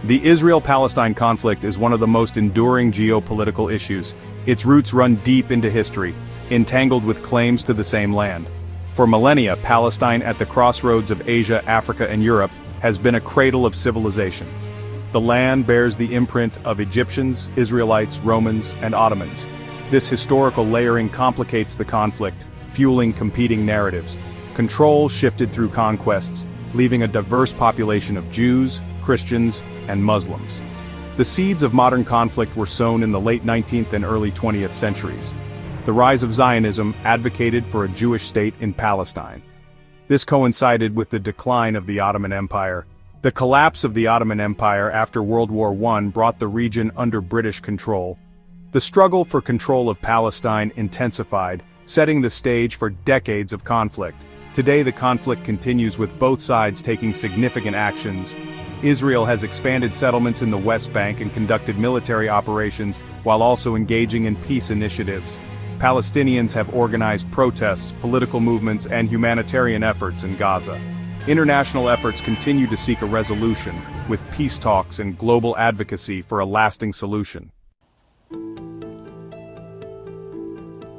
The Israel-Palestine conflict is one of the most enduring geopolitical issues. Its roots run deep into history, entangled with claims to the same land. For millennia, Palestine, at the crossroads of Asia, Africa, and Europe, has been a cradle of civilization. The land bears the imprint of Egyptians, Israelites, Romans, and Ottomans. This historical layering complicates the conflict, fueling competing narratives. Control shifted through conquests, leaving a diverse population of Jews, Christians, and Muslims. The seeds of modern conflict were sown in the late 19th and early 20th centuries. The rise of Zionism advocated for a Jewish state in Palestine. This coincided with the decline of the Ottoman Empire. The collapse of the Ottoman Empire after World War I brought the region under British control. The struggle for control of Palestine intensified, setting the stage for decades of conflict. Today the conflict continues with both sides taking significant actions. Israel has expanded settlements in the West Bank and conducted military operations while also engaging in peace initiatives. Palestinians have organized protests, political movements, and humanitarian efforts in Gaza. International efforts continue to seek a resolution, with peace talks and global advocacy for a lasting solution.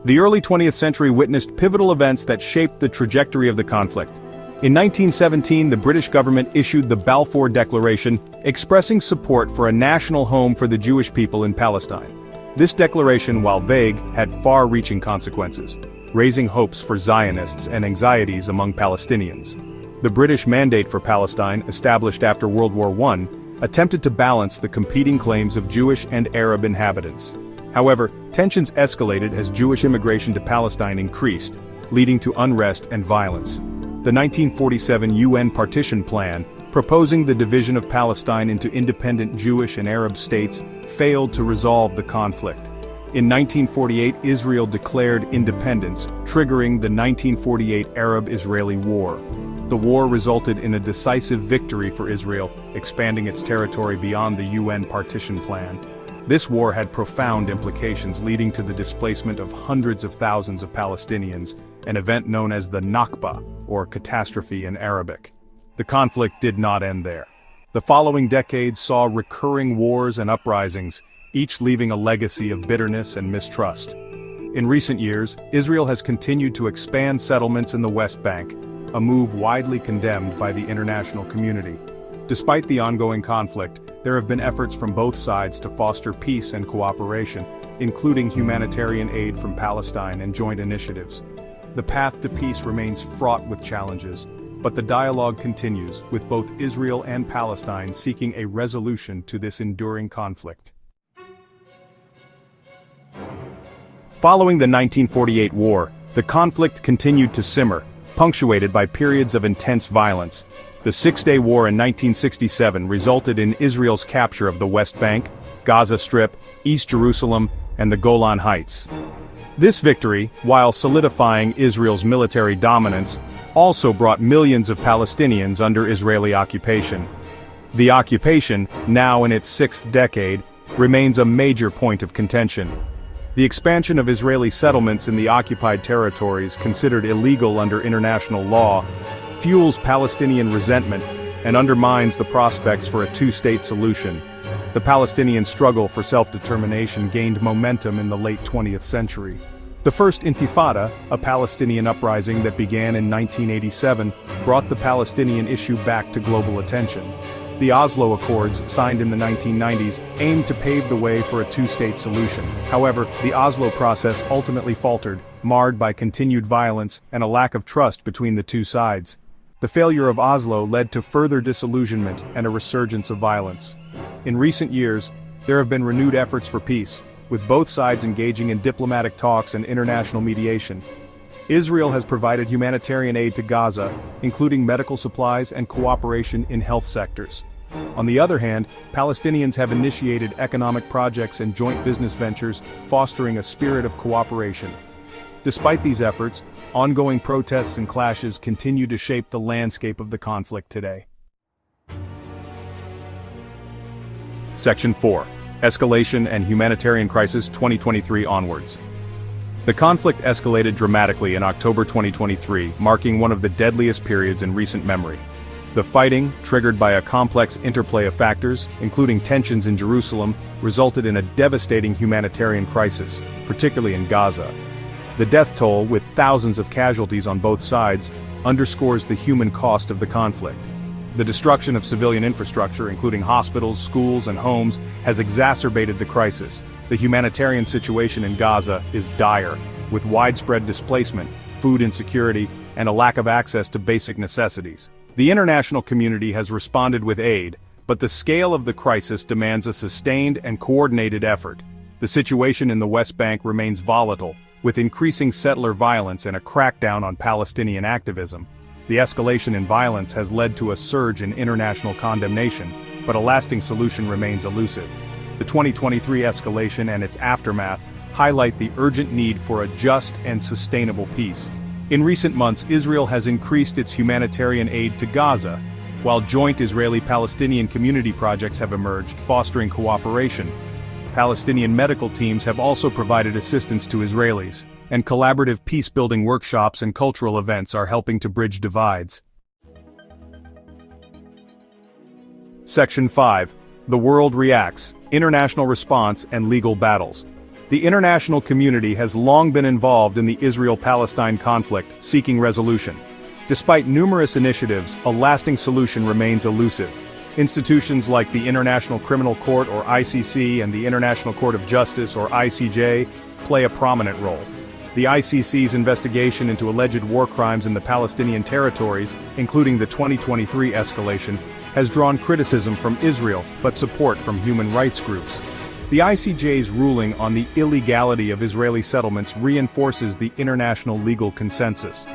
The early 20th century witnessed pivotal events that shaped the trajectory of the conflict. In 1917, the British government issued the Balfour Declaration, expressing support for a national home for the Jewish people in Palestine. This declaration, while vague, had far-reaching consequences, raising hopes for Zionists and anxieties among Palestinians. The British Mandate for Palestine, established after World War I, attempted to balance the competing claims of Jewish and Arab inhabitants. However, tensions escalated as Jewish immigration to Palestine increased, leading to unrest and violence. The 1947 UN Partition Plan, proposing the division of Palestine into independent Jewish and Arab states, failed to resolve the conflict. In 1948, Israel declared independence, triggering the 1948 Arab-Israeli War. The war resulted in a decisive victory for Israel, expanding its territory beyond the UN Partition Plan. This war had profound implications, leading to the displacement of hundreds of thousands of Palestinians, an event known as the Nakba, or catastrophe in Arabic. The conflict did not end there. The following decades saw recurring wars and uprisings, each leaving a legacy of bitterness and mistrust. In recent years, Israel has continued to expand settlements in the West Bank, a move widely condemned by the international community. Despite the ongoing conflict, there have been efforts from both sides to foster peace and cooperation, including humanitarian aid from Palestine and joint initiatives. The path to peace remains fraught with challenges, but the dialogue continues, with both Israel and Palestine seeking a resolution to this enduring conflict. Following the 1948 war, the conflict continued to simmer, punctuated by periods of intense violence. The Six-Day War in 1967 resulted in Israel's capture of the West Bank, Gaza Strip, East Jerusalem, and the Golan Heights. This victory, while solidifying Israel's military dominance, also brought millions of Palestinians under Israeli occupation. The occupation, now in its sixth decade, remains a major point of contention. The expansion of Israeli settlements in the occupied territories, considered illegal under international law, fuels Palestinian resentment and undermines the prospects for a two-state solution. The Palestinian struggle for self-determination gained momentum in the late 20th century. The First Intifada, a Palestinian uprising that began in 1987, brought the Palestinian issue back to global attention. The Oslo Accords, signed in the 1990s, aimed to pave the way for a two-state solution. However, the Oslo process ultimately faltered, marred by continued violence and a lack of trust between the two sides. The failure of Oslo led to further disillusionment and a resurgence of violence. In recent years, there have been renewed efforts for peace, with both sides engaging in diplomatic talks and international mediation. Israel has provided humanitarian aid to Gaza, including medical supplies and cooperation in health sectors. On the other hand, Palestinians have initiated economic projects and joint business ventures, fostering a spirit of cooperation. Despite these efforts, ongoing protests and clashes continue to shape the landscape of the conflict today. Section 4. Escalation and Humanitarian Crisis 2023 onwards. The conflict escalated dramatically in October 2023, marking one of the deadliest periods in recent memory. The fighting, triggered by a complex interplay of factors, including tensions in Jerusalem, resulted in a devastating humanitarian crisis, particularly in Gaza. The death toll, with thousands of casualties on both sides, underscores the human cost of the conflict. The destruction of civilian infrastructure, including hospitals, schools, and homes, has exacerbated the crisis. The humanitarian situation in Gaza is dire, with widespread displacement, food insecurity, and a lack of access to basic necessities. The international community has responded with aid, but the scale of the crisis demands a sustained and coordinated effort. The situation in the West Bank remains volatile, with increasing settler violence and a crackdown on Palestinian activism. The escalation in violence has led to a surge in international condemnation, but a lasting solution remains elusive. The 2023 escalation and its aftermath highlight the urgent need for a just and sustainable peace. In recent months, Israel has increased its humanitarian aid to Gaza, while joint Israeli-Palestinian community projects have emerged, fostering cooperation. Palestinian medical teams have also provided assistance to Israelis, and collaborative peace-building workshops and cultural events are helping to bridge divides. Section 5. The World Reacts: International Response and Legal Battles. The international community has long been involved in the Israel-Palestine conflict, seeking resolution. Despite numerous initiatives, a lasting solution remains elusive. Institutions like the International Criminal Court or ICC and the International Court of Justice or ICJ play a prominent role. The ICC's investigation into alleged war crimes in the Palestinian territories, including the 2023 escalation, has drawn criticism from Israel but support from human rights groups. The ICJ's ruling on the illegality of Israeli settlements reinforces the international legal consensus.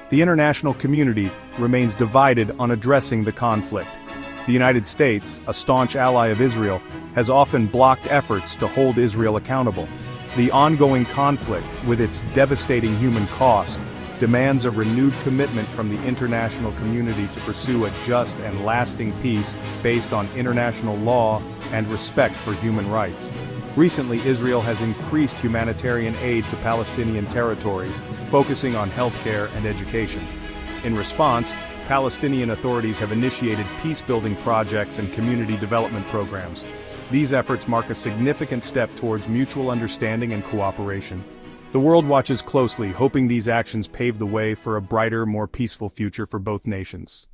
The international community remains divided on addressing the conflict. The United States, a staunch ally of Israel, has often blocked efforts to hold Israel accountable. The ongoing conflict, with its devastating human cost, demands a renewed commitment from the international community to pursue a just and lasting peace based on international law and respect for human rights. Recently, Israel has increased humanitarian aid to Palestinian territories, focusing on healthcare and education. In response, Palestinian authorities have initiated peace-building projects and community development programs. These efforts mark a significant step towards mutual understanding and cooperation. The world watches closely, hoping these actions pave the way for a brighter, more peaceful future for both nations.